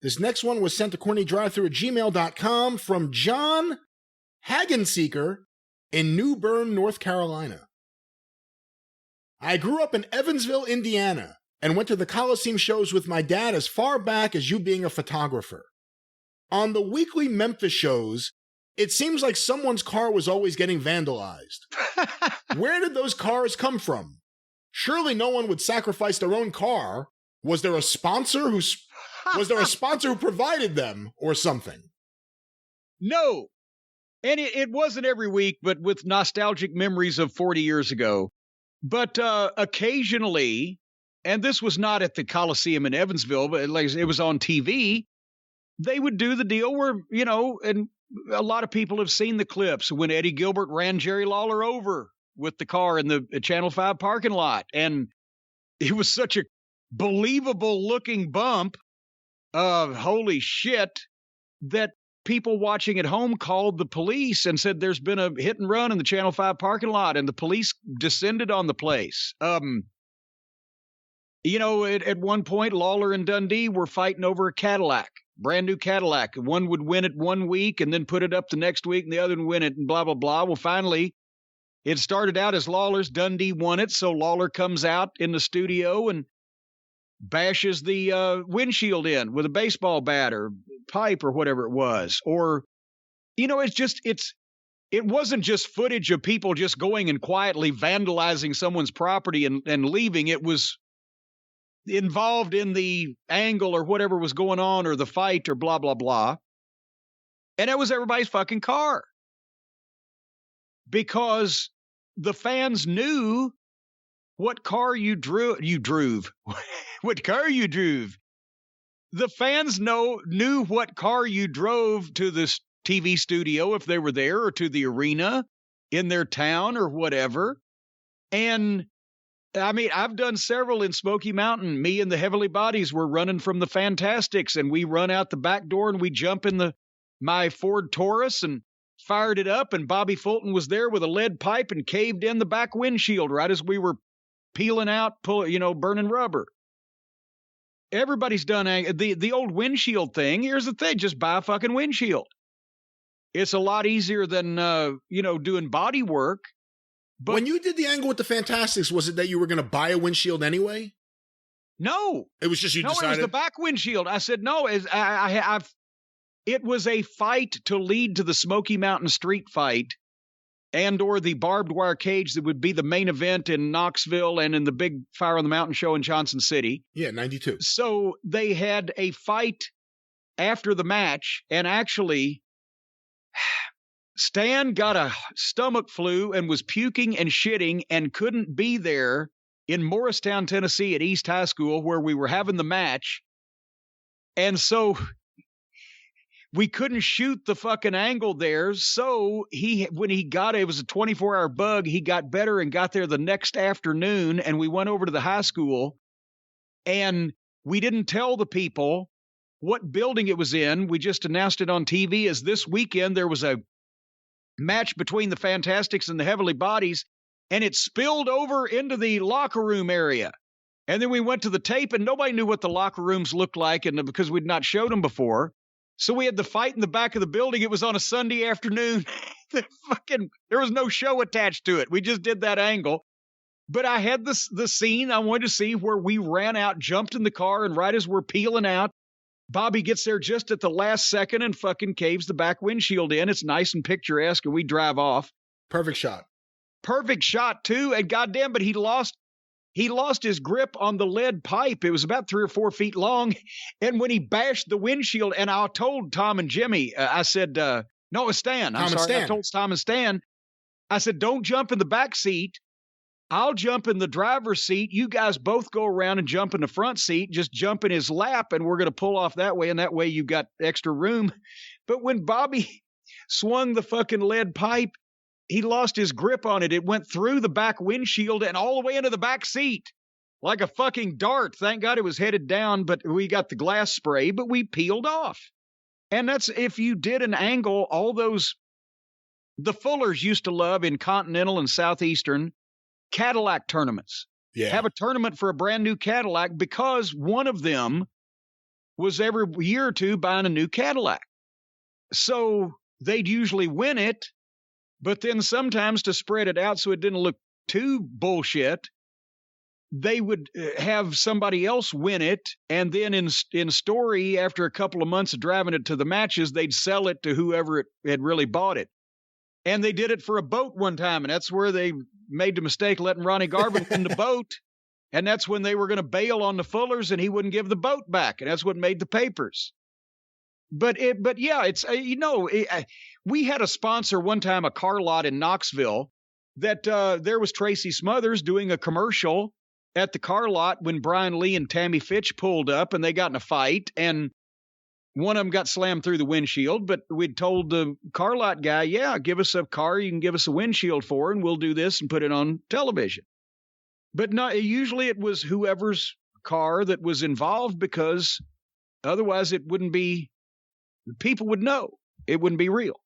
This next one was sent to CornyDriveThru@gmail.com from John Hagenseeker in New Bern, North Carolina. I grew up in Evansville, Indiana, and went to the Coliseum shows with my dad as far back as you being a photographer. On the weekly Memphis shows, it seems like someone's car was always getting vandalized. Where did those cars come from? Surely no one would sacrifice their own car. Was there a sponsor who provided them or something? No. And it wasn't every week, but with nostalgic memories of 40 years ago. But occasionally, and this was not at the Coliseum in Evansville, but it was on TV, they would do the deal where, and a lot of people have seen the clips when Eddie Gilbert ran Jerry Lawler over with the car in the Channel 5 parking lot. And it was such a believable looking bump of holy shit that people watching at home called the police and said there's been a hit and run in the Channel 5 parking lot, and the police descended on the place. At one point, Lawler and Dundee were fighting over a Cadillac, brand new Cadillac. One would win it one week and then put it up the next week, and the other would win it, and blah, blah, blah. Well, finally, it started out as Lawler's. Dundee won it, so Lawler comes out in the studio and bashes the windshield in with a baseball bat or pipe or whatever it was. Or, it wasn't just footage of people just going and quietly vandalizing someone's property and leaving. It was involved in the angle or whatever was going on or the fight or blah, blah, blah. And it was everybody's fucking car. Because the fans knew what car you drove. What car you drove. The fans knew what car you drove to this TV studio if they were there, or to the arena in their town or whatever. And I mean, I've done several in Smoky Mountain. Me and the Heavenly Bodies were running from the Fantastics, and we run out the back door and we jump in my Ford Taurus and fired it up, and Bobby Fulton was there with a lead pipe and caved in the back windshield right as we were peeling out, burning rubber. Everybody's done the old windshield thing. Here's the thing, just buy a fucking windshield. It's a lot easier than, doing body work. But when you did the angle with the Fantastics, was it that you were going to buy a windshield anyway? No. It was just you decided? No, it was the back windshield. I said, no, it was a fight to lead to the Smoky Mountain Street fight and or the barbed wire cage that would be the main event in Knoxville and in the big Fire on the Mountain show in Johnson City. Yeah, 92. So they had a fight after the match, and actually Stan got a stomach flu and was puking and shitting and couldn't be there in Morristown, Tennessee at East High School where we were having the match. And so we couldn't shoot the fucking angle there. So when he got it was a 24-hour bug. He got better and got there the next afternoon, and we went over to the high school, and we didn't tell the people what building it was in. We just announced it on TV as this weekend there was a match between the Fantastics and the Heavenly Bodies, and it spilled over into the locker room area. And then we went to the tape, and nobody knew what the locker rooms looked like, and because we'd not showed them before. So we had the fight in the back of the building. It was on a Sunday afternoon. There was no show attached to it. We just did that angle. But I had the scene I wanted to see where we ran out, jumped in the car, and right as we're peeling out, Bobby gets there just at the last second and fucking caves the back windshield in. It's nice and picturesque, and we drive off. Perfect shot. Perfect shot, too. And goddamn, but he lost his grip on the lead pipe. It was about 3 or 4 feet long. And when he bashed the windshield, and I told Tom and Jimmy, I said, no, it was Stan. I'm sorry. I told Tom and Stan, I said, don't jump in the back seat. I'll jump in the driver's seat. You guys both go around and jump in the front seat. Just jump in his lap, and we're going to pull off that way. And that way you got extra room. But when Bobby swung the fucking lead pipe, he lost his grip on it. It went through the back windshield and all the way into the back seat like a fucking dart. Thank God it was headed down, but we got the glass spray, but we peeled off. And that's if you did an angle, the Fullers used to love in Continental and Southeastern Cadillac tournaments. Yeah. Have a tournament for a brand new Cadillac because one of them was every year or two buying a new Cadillac. So they'd usually win it, but then sometimes to spread it out so it didn't look too bullshit, they would have somebody else win it, and then in story, after a couple of months of driving it to the matches, they'd sell it to whoever had really bought it. And they did it for a boat one time, and that's where they made the mistake letting Ronnie Garvin win the boat, and that's when they were going to bail on the Fullers, and he wouldn't give the boat back, and that's what made the papers. But yeah, it's we had a sponsor one time, a car lot in Knoxville, that there was Tracy Smothers doing a commercial at the car lot when Brian Lee and Tammy Fitch pulled up, and they got in a fight, and one of them got slammed through the windshield. But we'd told the car lot guy, yeah, give us a car you can give us a windshield for, and we'll do this and put it on television. But usually it was whoever's car that was involved, because otherwise it wouldn't be, people would know. It wouldn't be real.